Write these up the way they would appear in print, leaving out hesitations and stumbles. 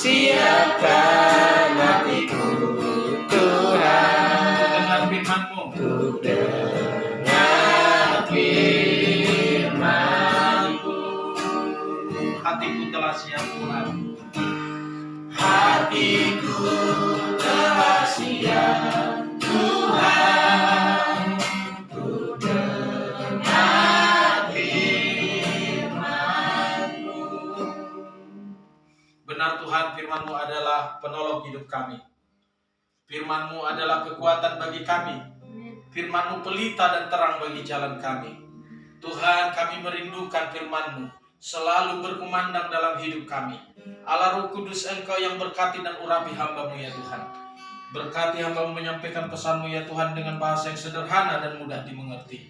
siapkan hatiku Tuhan, dengar firman-Mu. untuk dengar firman-Mu. Hatiku telah siap Tuhan. Hatiku telah siap Tuhan, untuk dengar firman-Mu. Benar Tuhan, firman-Mu adalah penolong hidup kami. Firman-Mu adalah kekuatan bagi kami. Firman-Mu pelita dan terang bagi jalan kami. Tuhan, kami merindukan firman-Mu selalu berkumandang dalam hidup kami. Allah Roh Kudus, Engkau yang berkati dan urapi hamba-Mu ya Tuhan. Berkati hamba-Mu menyampaikan pesan-Mu ya Tuhan dengan bahasa yang sederhana dan mudah dimengerti.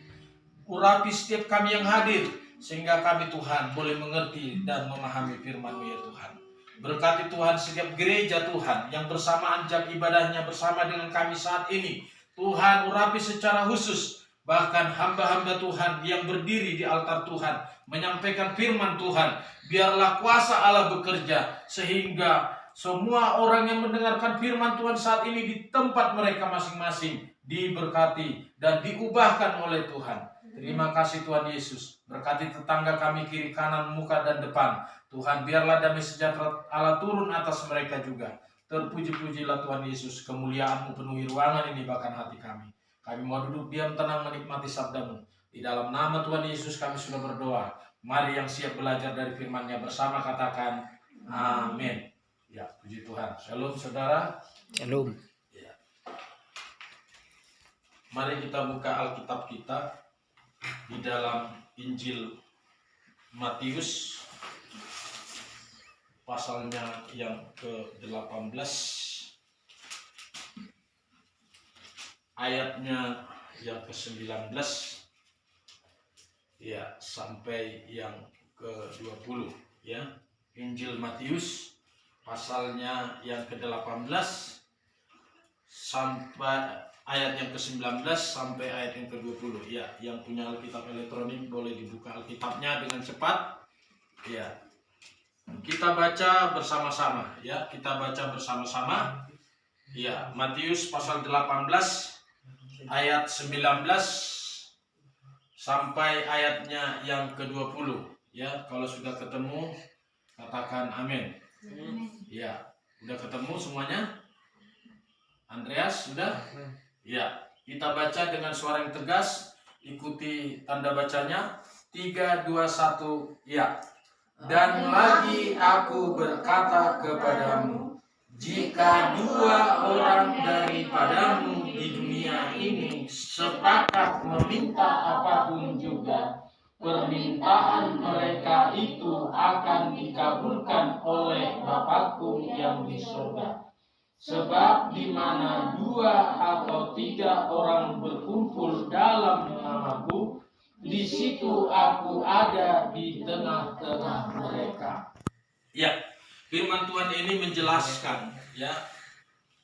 Urapi setiap kami yang hadir, sehingga kami Tuhan boleh mengerti dan memahami firman-Mu ya Tuhan. Berkati Tuhan setiap gereja Tuhan yang bersamaan jam ibadahnya bersama dengan kami saat ini. Tuhan, urapi secara khusus bahkan hamba-hamba Tuhan yang berdiri di altar Tuhan menyampaikan firman Tuhan. Biarlah kuasa Allah bekerja sehingga semua orang yang mendengarkan firman Tuhan saat ini di tempat mereka masing-masing diberkati dan diubahkan oleh Tuhan. Terima kasih Tuhan Yesus. Berkati tetangga kami kiri kanan muka dan depan. Tuhan, biarlah damai sejahtera Allah turun atas mereka juga. Terpuji-pujilah Tuhan Yesus, kemuliaan-Mu penuhi ruangan ini bahkan hati kami. Kami mau duduk diam tenang menikmati sabda-Mu. Di dalam nama Tuhan Yesus kami sudah berdoa. Mari yang siap belajar dari firman-Nya bersama katakan amin. Ya, puji Tuhan. Shalom saudara. Shalom. Ya. Mari kita buka Alkitab kita di dalam Injil Matius pasalnya yang ke-18 ayatnya yang ke-19 ya sampai yang ke-20 ya. Injil Matius pasalnya yang ke-18 sampai ayat yang ke-19 sampai ayat yang ke-20 ya. Yang punya Alkitab elektronik boleh dibuka Alkitabnya dengan cepat ya. Kita baca bersama-sama ya, kita baca bersama-sama ya. Matius pasal 18 ayat 19 sampai ayatnya yang ke-20 ya. Kalau sudah ketemu katakan amin. Ya, udah ketemu semuanya? Andreas sudah? Ya, kita baca dengan suara yang tegas, ikuti tanda bacanya. 3, 2, 1 ya. Dan lagi aku berkata kepadamu, jika 2 orang daripadamu di dunia ini sepakat meminta apapun juga, permintaan mereka itu akan dikabulkan oleh Bapakku yang di surga. Sebab di mana 2 atau 3 orang berkumpul dalam namaku, di situ aku ada di tengah-tengah mereka. Ya, firman Tuhan ini menjelaskan ya,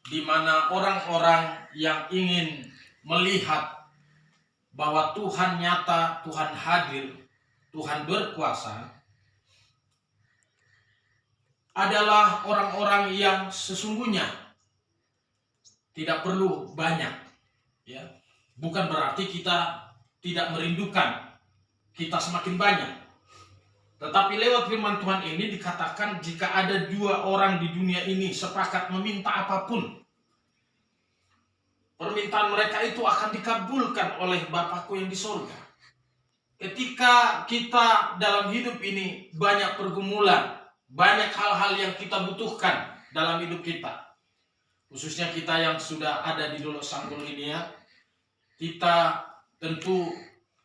di mana orang-orang yang ingin melihat bahwa Tuhan nyata, Tuhan hadir, Tuhan berkuasa adalah orang-orang yang sesungguhnya tidak perlu banyak ya. Bukan berarti kita tidak merindukan kita semakin banyak. Tetapi lewat firman Tuhan ini dikatakan jika ada 2 orang di dunia ini sepakat meminta apapun, permintaan mereka itu akan dikabulkan oleh Bapakku yang di surga. Ketika kita dalam hidup ini banyak pergumulan, banyak hal-hal yang kita butuhkan dalam hidup kita, khususnya kita yang sudah ada di Dolok Sanggul ini ya, kita tentu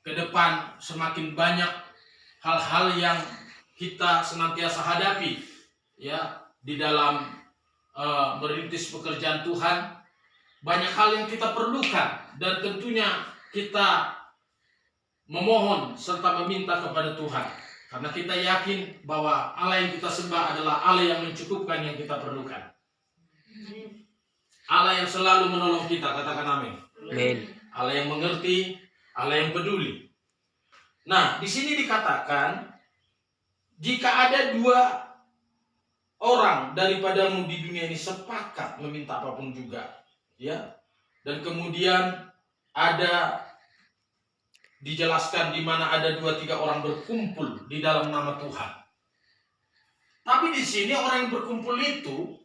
ke depan semakin banyak hal-hal yang kita senantiasa hadapi ya di dalam merintis pekerjaan Tuhan. Banyak hal yang kita perlukan dan tentunya kita memohon serta meminta kepada Tuhan karena kita yakin bahwa Allah yang kita sembah adalah Allah yang mencukupkan yang kita perlukan. Allah yang selalu menolong kita, katakan amin. Amin. Allah yang mengerti, Allah yang peduli. Nah, di sini dikatakan jika ada 2 orang daripadamu di dunia ini sepakat meminta apapun juga, ya. Dan kemudian ada dijelaskan di mana ada 2-3 orang berkumpul di dalam nama Tuhan. Tapi di sini orang yang berkumpul itu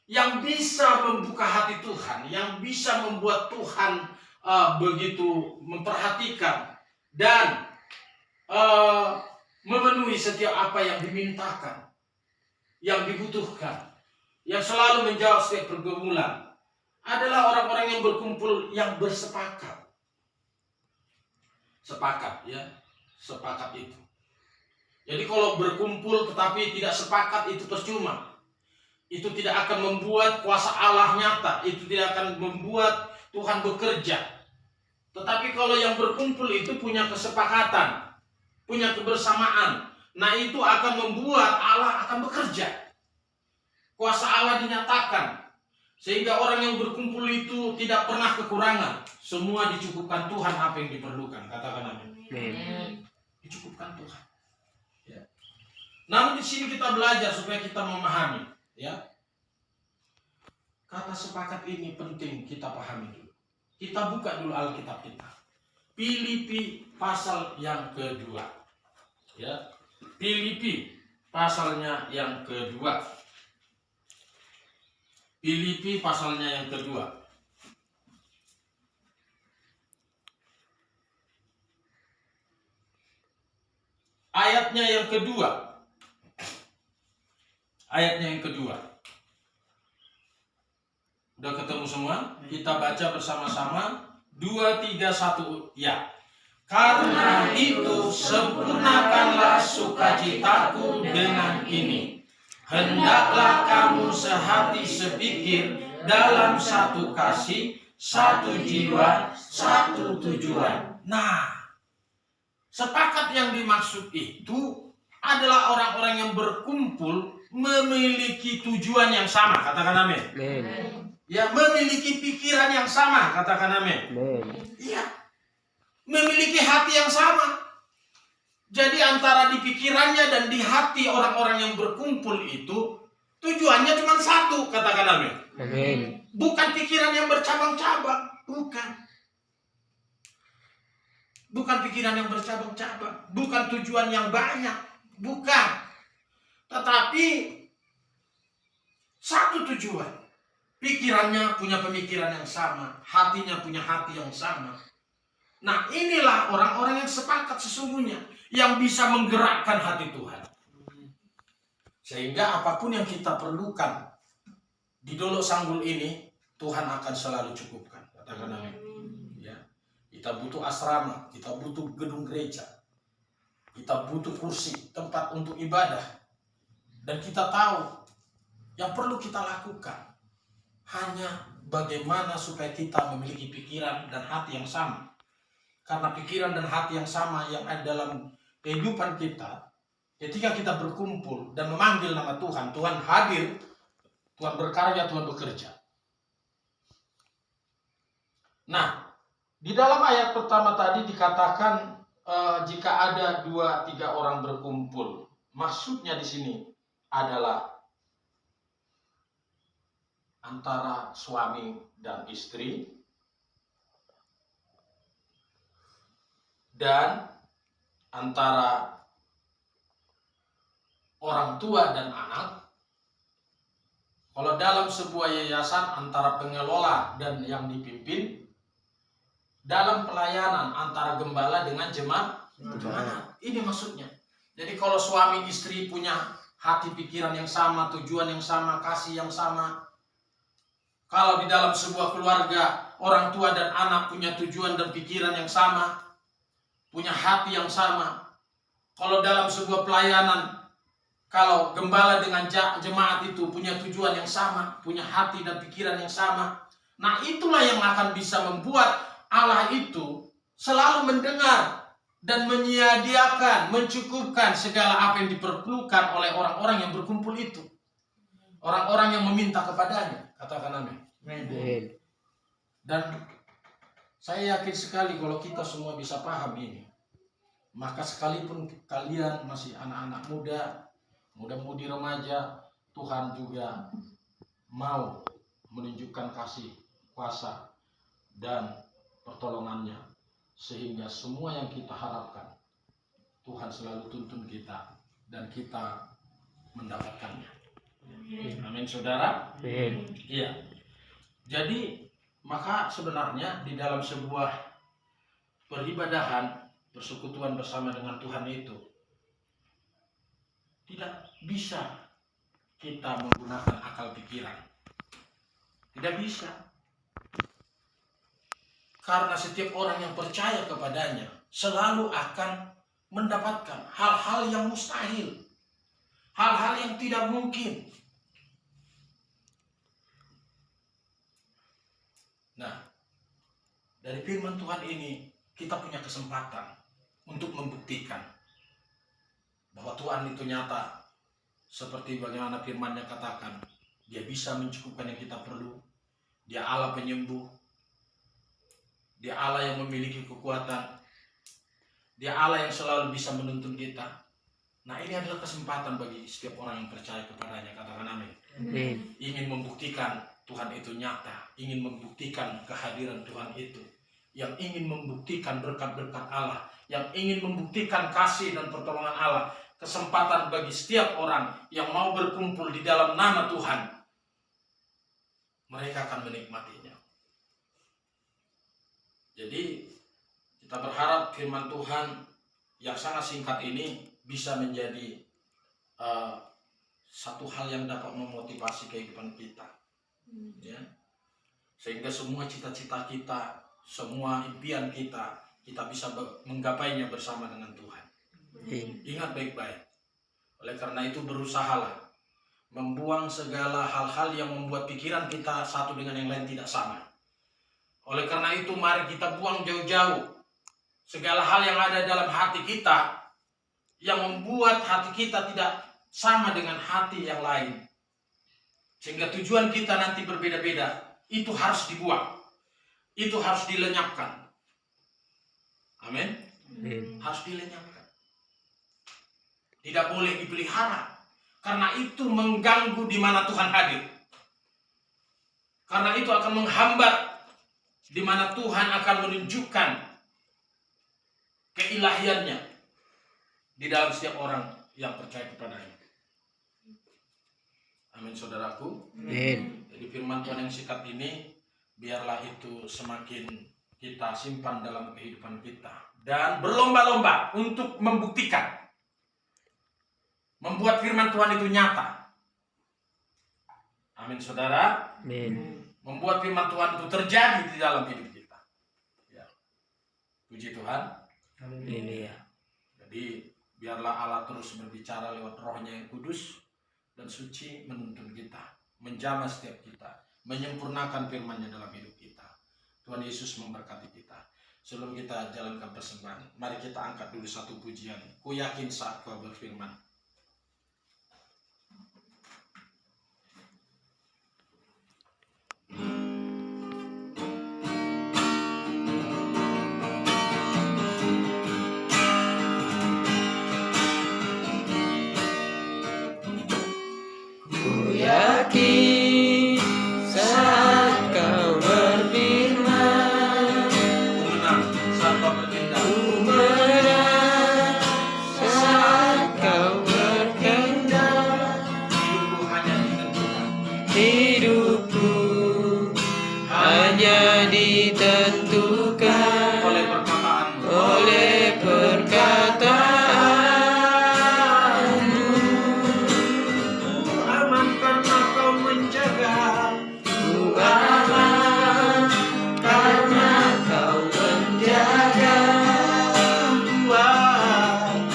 yang bisa membuka hati Tuhan, yang bisa membuat Tuhan begitu memperhatikan dan memenuhi setiap apa yang dimintakan, yang dibutuhkan, yang selalu menjawab setiap pergumulan, adalah orang-orang yang berkumpul yang bersepakat. Sepakat, ya, sepakat itu. Jadi kalau berkumpul tetapi tidak sepakat itu percuma. Itu tidak akan membuat kuasa Allah nyata, itu tidak akan membuat Tuhan bekerja. Tetapi kalau yang berkumpul itu punya kesepakatan, punya kebersamaan, nah itu akan membuat Allah akan bekerja. Kuasa Allah dinyatakan, sehingga orang yang berkumpul itu tidak pernah kekurangan. Semua dicukupkan Tuhan apa yang diperlukan. Katakan amin. Dicukupkan Tuhan. Ya. Namun di sini kita belajar supaya kita memahami, ya. Kata sepakat ini penting kita pahami dulu. Kita buka dulu Alkitab kita. Filipi pasal yang kedua. Ya. Filipi pasalnya yang kedua. Filipi pasalnya yang kedua. Ayatnya yang kedua. Ayatnya yang kedua. Udah ketemu semua? Kita baca bersama-sama. 2, 3, 1. Ya. Karena itu sempurnakanlah sukacitaku dengan ini. Hendaklah kamu sehati sepikir dalam satu kasih, satu jiwa, satu tujuan. Nah, sepakat yang dimaksud itu adalah orang-orang yang berkumpul memiliki tujuan yang sama. Katakan amin. Ya, memiliki pikiran yang sama. Katakan amin. Iya. Memiliki hati yang sama. Jadi antara di pikirannya dan di hati orang-orang yang berkumpul itu tujuannya cuma satu. Katakan amin. Amin. Bukan pikiran yang bercabang-cabang. Bukan. Bukan pikiran yang bercabang-cabang. Bukan tujuan yang banyak. Bukan. Tetapi satu tujuan. Pikirannya punya pemikiran yang sama. Hatinya punya hati yang sama. Nah, inilah orang-orang yang sepakat sesungguhnya. Yang bisa menggerakkan hati Tuhan. Sehingga apapun yang kita perlukan di Dolok Sanggul ini, Tuhan akan selalu cukupkan. Katakan amin. Ya. Kita butuh asrama, kita butuh gedung gereja. Kita butuh kursi, tempat untuk ibadah. Dan kita tahu yang perlu kita lakukan hanya bagaimana supaya kita memiliki pikiran dan hati yang sama. Karena pikiran dan hati yang sama yang ada dalam kehidupan kita, ketika kita berkumpul dan memanggil nama Tuhan, Tuhan hadir, Tuhan berkarya, Tuhan bekerja. Nah, di dalam ayat pertama tadi dikatakan jika ada 2-3 orang berkumpul, maksudnya di sini adalah antara suami dan istri dan antara orang tua dan anak. Kalau dalam sebuah yayasan antara pengelola dan yang dipimpin, dalam pelayanan antara gembala dengan jemaat. Ini maksudnya. Jadi kalau suami istri punya hati pikiran yang sama, tujuan yang sama, kasih yang sama. Kalau di dalam sebuah keluarga, orang tua dan anak punya tujuan dan pikiran yang sama, punya hati yang sama. Kalau dalam sebuah pelayanan, kalau gembala dengan jemaat itu punya tujuan yang sama, punya hati dan pikiran yang sama. Nah, itulah yang akan bisa membuat Allah itu selalu mendengar dan menyediakan, mencukupkan segala apa yang diperlukan oleh orang-orang yang berkumpul itu. Orang-orang yang meminta kepadanya. Katakan amin. Dan saya yakin sekali kalau kita semua bisa paham ini, maka sekalipun kalian masih anak-anak muda, muda-mudi remaja, Tuhan juga mau menunjukkan kasih, kuasa, dan pertolongannya, sehingga semua yang kita harapkan Tuhan selalu tuntun kita dan kita mendapatkannya. Amin, saudara. Iya. Jadi maka sebenarnya di dalam sebuah peribadahan, persekutuan bersama dengan Tuhan itu tidak bisa kita menggunakan akal pikiran. Tidak bisa. Karena setiap orang yang percaya kepadanya selalu akan mendapatkan hal-hal yang mustahil, hal-hal yang tidak mungkin. Nah, dari firman Tuhan ini kita punya kesempatan untuk membuktikan bahwa Tuhan itu nyata, seperti bagaimana firman-Nya katakan, Dia bisa mencukupkan yang kita perlu. Dia Allah penyembuh. Dia Allah yang memiliki kekuatan. Dia Allah yang selalu bisa menuntun kita. Nah, ini adalah kesempatan bagi setiap orang yang percaya kepadanya. Katakan amin. Ingin membuktikan Tuhan itu nyata. Ingin membuktikan kehadiran Tuhan itu. Yang ingin membuktikan berkat-berkat Allah. Yang ingin membuktikan kasih dan pertolongan Allah. Kesempatan bagi setiap orang yang mau berkumpul di dalam nama Tuhan. Mereka akan menikmatinya. Jadi kita berharap firman Tuhan yang sangat singkat ini bisa menjadi satu hal yang dapat memotivasi kehidupan kita, ya. Sehingga semua cita-cita kita, semua impian kita bisa menggapainya bersama dengan Tuhan. Ingat baik-baik. Oleh karena itu berusahalah membuang segala hal-hal yang membuat pikiran kita satu dengan yang lain tidak sama. Oleh karena itu mari kita buang jauh-jauh segala hal yang ada dalam hati kita yang membuat hati kita tidak sama dengan hati yang lain. Sehingga tujuan kita nanti berbeda-beda. Itu harus dibuang. Itu harus dilenyapkan. Amin. Harus dilenyapkan. Tidak boleh dipelihara. Karena itu mengganggu di mana Tuhan hadir. Karena itu akan menghambat di mana Tuhan akan menunjukkan keilahiannya di dalam setiap orang yang percaya kepadanya. Amin, saudaraku. Amin. Jadi firman Tuhan yang singkat ini biarlah itu semakin kita simpan dalam kehidupan kita dan berlomba-lomba untuk membuktikan, membuat firman Tuhan itu nyata. Amin, saudara. Amin. Membuat firman Tuhan itu terjadi di dalam hidup kita. Ya. Puji Tuhan. Amin. Jadi biarlah Allah terus berbicara lewat Roh-Nya yang kudus dan suci menuntun kita, menjamah setiap kita, menyempurnakan firman-Nya dalam hidup kita. Tuhan Yesus memberkati kita. Sebelum kita jalankan persembahan, mari kita angkat dulu satu pujian. Ku yakin saat Kau berfirman. Yakin saat Kau berfirman, Ku menang saat Kau bertindak. ku menang saat Kau berkehendak. Hidupku hanya ditentukan. Hidupku hanya ditentukan Oleh perkataanmu. oleh perkataanmu. Aman karena Kau menjaga. Ku aman karena Kau menjaga.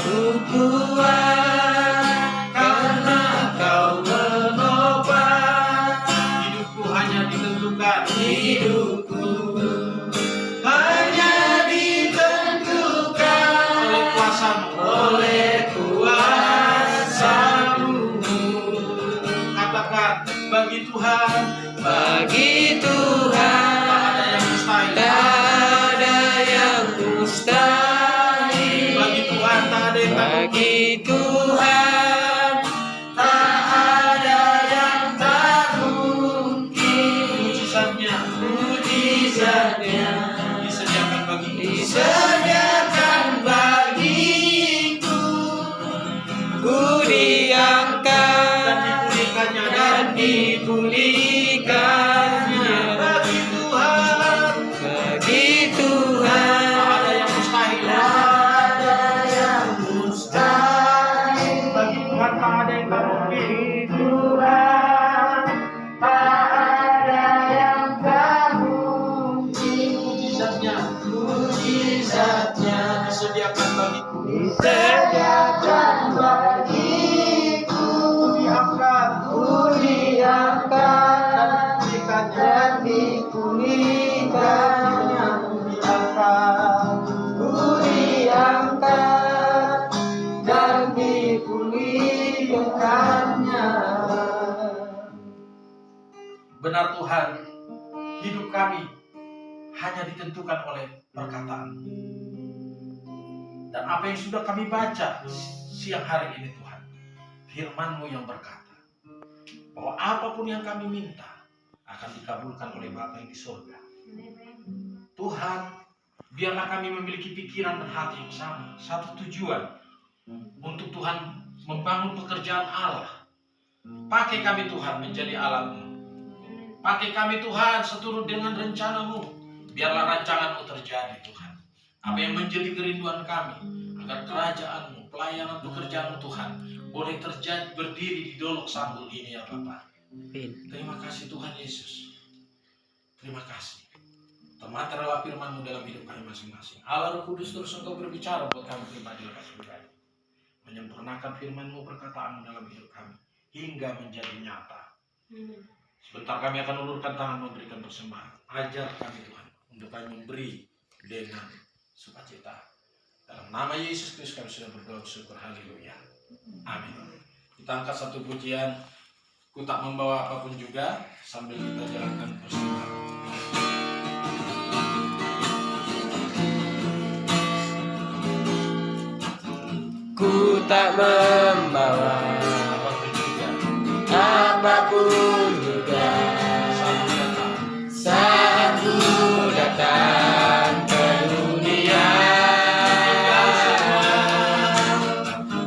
Ku kuat karena Kau menopang. Hidupku hanya ditentukan. Hidupku hanya ditentukan Oleh kuasa-Mu. oleh kuasa-Mu. Katakan, bagi Tuhan Bagi Tuhan tak ada yang tak ada yang mustahil. mustahil. Bagi Tuhan tak ada yang tak mungkin. Bagi Tuhan tak ada mujizatnya, disediakan bagiku, disediakan bagiku, diangkat, dan dipulihkannya, diangkat dan dipulihkannya. Benar Tuhan, hidup kami hanya ditentukan oleh perkataan. Dan apa yang sudah kami baca siang hari ini Tuhan, firman-Mu yang berkata bahwa apapun yang kami minta akan dikabulkan oleh Bapa yang di surga. Tuhan, biarlah kami memiliki pikiran dan hati yang sama, satu tujuan untuk Tuhan membangun pekerjaan Allah. Pakai kami Tuhan menjadi alat-Mu. Pakai kami Tuhan seturut dengan rencana-Mu. Biarlah rancangan-Mu terjadi Tuhan. Apa yang menjadi kerinduan kami, agar kerajaan-Mu, pelayanan pekerjaan-Mu Tuhan, boleh terjadi berdiri di Dolok Sambul ini ya Bapa. Terima kasih Tuhan Yesus. Terima kasih. Termateralah firman-Mu dalam hidup kami masing-masing. Allah Roh Kudus terus Engkau berbicara buat kami pribadi lekas pribadi. Menyempurnakan firman-Mu, perkataan-Mu dalam hidup kami hingga menjadi nyata. Sebentar kami akan ulurkan tangan memberikan persembahan. Ajar kami Tuhan untuk kami memberi dengan sukacita. Dalam nama Yesus Kristus kami sudah berdoa syukur. Haleluya. Amin. Kita angkat satu pujian. Ku tak membawa apapun juga sambil kita jalankan persembahan. Ku tak membawa apapun juga saat ku datang ke dunia.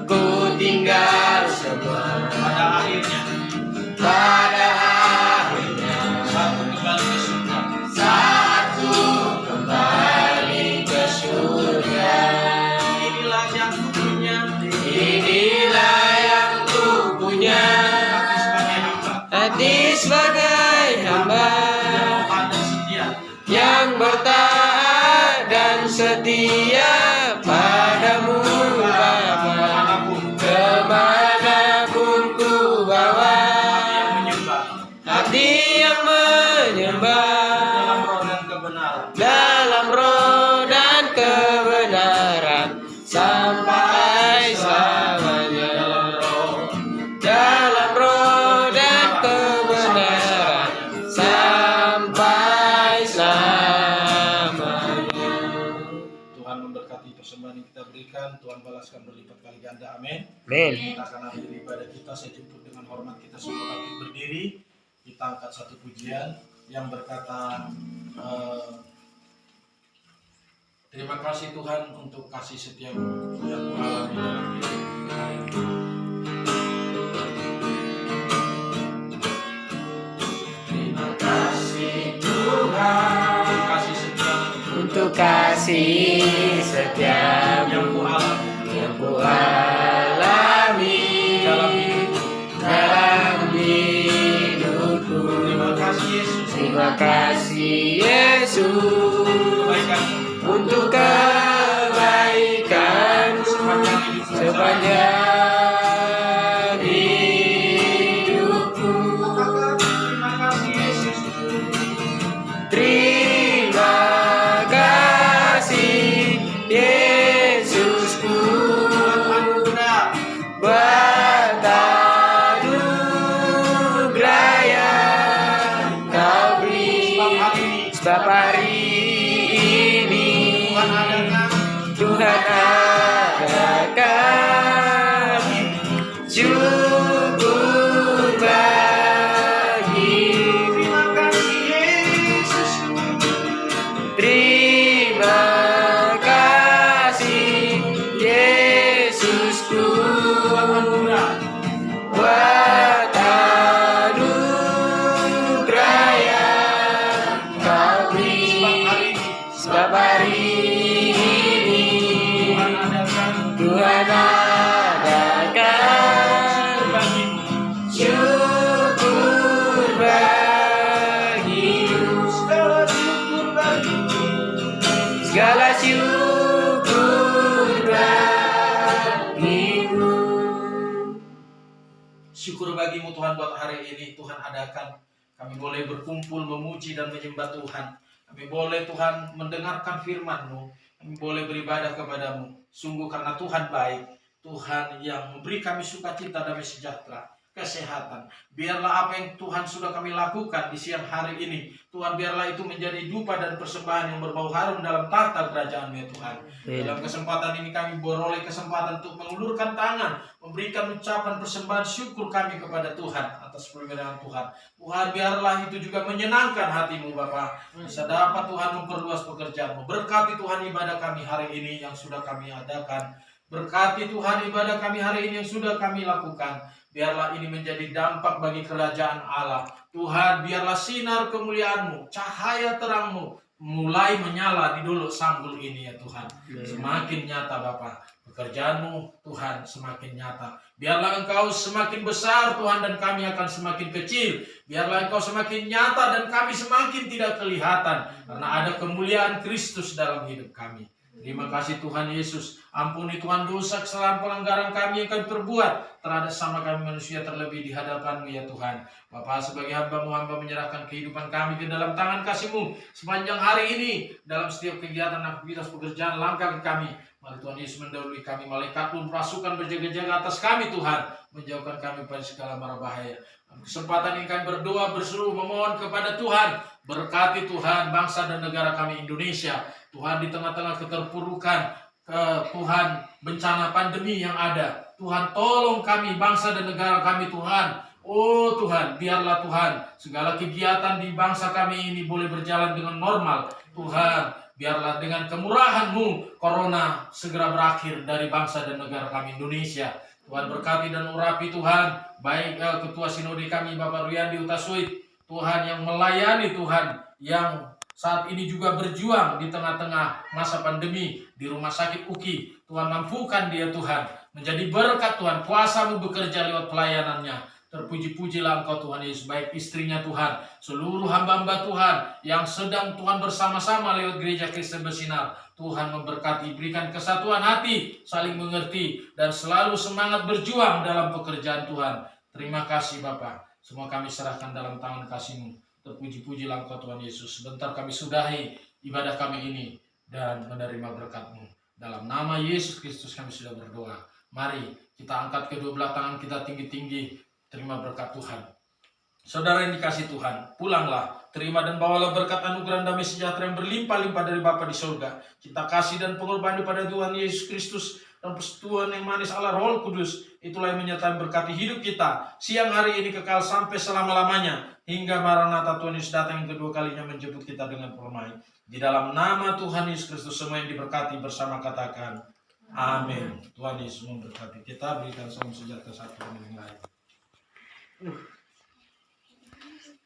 Ku tinggal semua pada akhirnya Saat kembali ke surga. saat ku kembali ke surga. Inilah yang ku punya. Inilah yang ku punya, hati sebagai hamba yang bertaat dan setia padamu Bapa. Kemanapun ku bawa, hati yang menyembah dalam roh dan kebenaran sampai selamanya. Dalam roh dan kebenaran sampai selamanya. Tuhan memberkati persembahan yang kita berikan. Tuhan balaskan berlipat kali ganda. Amin. Amin. Kita akan akhiri ibadah kita. Saya jemput dengan hormat kita semua bangkit berdiri. Kita angkat satu pujian yang berkata, terima kasih Tuhan untuk kasih setia-Mu yang Ku alami dalam hidup hari ini. Terima kasih Tuhan untuk kasih setia-Mu untuk kasih setiamu yang Ku alami yang ku alami dalam hidupku. dalam hidupku. Terima kasih Yesus. Terima kasih Yesus Kebaikan-Mu untuk kebaikan-Mu sepanjang hidupku. Terima kasih Yesus. Terima kasih Yesusku buat anugerah yang Kau beri. Sebab hari ini Tuhan adakan syukur bagi. Terima kasih Yesusku buat anugerah yang Kau beri. Sebab hari ini Tuhan adakan syukur bagi. segala syukur bagimu. Syukur bagimu Tuhan buat hari ini Tuhan adakan. Kami boleh berkumpul memuji dan menyembah Tuhan. Kami boleh Tuhan mendengarkan firman-Mu. Kami boleh beribadah kepadamu. Sungguh karena Tuhan baik. Tuhan yang memberi kami sukacita, damai sejahtera, kesehatan. Biarlah apa yang Tuhan sudah kami lakukan di siang hari ini, Tuhan biarlah itu menjadi dupa dan persembahan yang berbau harum dalam tahta kerajaan-Mu ya Tuhan. Dalam kesempatan ini kami beroleh kesempatan untuk mengulurkan tangan, memberikan ucapan persembahan syukur kami kepada Tuhan atas pemberian Tuhan. Tuhan biarlah itu juga menyenangkan hati-Mu Bapa. Bisa dapat Tuhan memperluas pekerjaan-Mu. Berkati Tuhan ibadah kami hari ini yang sudah kami adakan. Berkati Tuhan ibadah kami hari ini yang sudah kami lakukan. Biarlah ini menjadi dampak bagi kerajaan Allah. Tuhan, biarlah sinar kemuliaan-Mu, cahaya terang-Mu mulai menyala di dulu sanggul ini ya Tuhan. Semakin nyata Bapa. Pekerjaan-Mu Tuhan semakin nyata. Biarlah Engkau semakin besar Tuhan dan kami akan semakin kecil. Biarlah Engkau semakin nyata dan kami semakin tidak kelihatan. Karena ada kemuliaan Kristus dalam hidup kami. Terima kasih Tuhan Yesus. Ampuni Tuhan dosa kesalahan pelanggaran kami yang kami perbuat terhadap sama kami manusia, terlebih di hadapan-Mu ya Tuhan. Bapa, sebagai hamba-Mu, hamba menyerahkan kehidupan kami ke dalam tangan kasih-Mu sepanjang hari ini, dalam setiap kegiatan aktivitas pekerjaan langkah kami. Mari Tuhan Yesus mendahului kami, malaikat pun pasukan berjaga-jaga atas kami Tuhan, menjauhkan kami pada segala mara bahaya. Kesempatan ini kami berdoa, berseru, memohon kepada Tuhan. Berkati Tuhan bangsa dan negara kami Indonesia. Tuhan, di tengah-tengah keterpurukan, Tuhan bencana pandemi yang ada, Tuhan tolong kami, bangsa dan negara kami Tuhan. Oh Tuhan, biarlah Tuhan segala kegiatan di bangsa kami ini boleh berjalan dengan normal. Tuhan, biarlah dengan kemurahan-Mu corona segera berakhir dari bangsa dan negara kami Indonesia. Tuhan, berkati dan urapi Tuhan, baik Ketua Sinode kami Bapak Ruyandi Utasuit, Tuhan yang melayani Tuhan, yang saat ini juga berjuang di tengah-tengah masa pandemi di rumah sakit UKI. Tuhan, mampukan dia Tuhan menjadi berkat Tuhan, kuasa-Mu bekerja lewat pelayanannya. Terpuji-pujilah Engkau Tuhan Yesus, baik istrinya Tuhan, seluruh hamba-hamba Tuhan yang sedang Tuhan bersama-sama lewat Gereja Kristen Bersinar. Tuhan memberkati, berikan kesatuan hati, saling mengerti, dan selalu semangat berjuang dalam pekerjaan Tuhan. Terima kasih Bapa, semua kami serahkan dalam tangan kasih-Mu. Terpuji-pujilah Engkau Tuhan Yesus. Sebentar kami sudahi ibadah kami ini dan menerima berkat-Mu. Dalam nama Yesus Kristus kami sudah berdoa. Mari kita angkat kedua belah tangan kita tinggi-tinggi. Terima berkat Tuhan. Saudara yang dikasih Tuhan, pulanglah, terima dan bawalah berkat anugerah damai sejahtera yang berlimpah-limpah dari Bapa di surga. Cinta kasih dan pengorbanan pada Tuhan Yesus Kristus dan persekutuan yang manis Allah Roh Kudus, itulah yang menyertai berkati hidup kita siang hari ini kekal sampai selama-lamanya, hingga Maranatha Tuhan Yesus datang yang kedua kalinya menjemput kita dengan permai. Di dalam nama Tuhan Yesus Kristus semua yang diberkati bersama katakan amin. Tuhan Yesus memberkati kita. Berikan salam sejahtera satu dengan yang lain.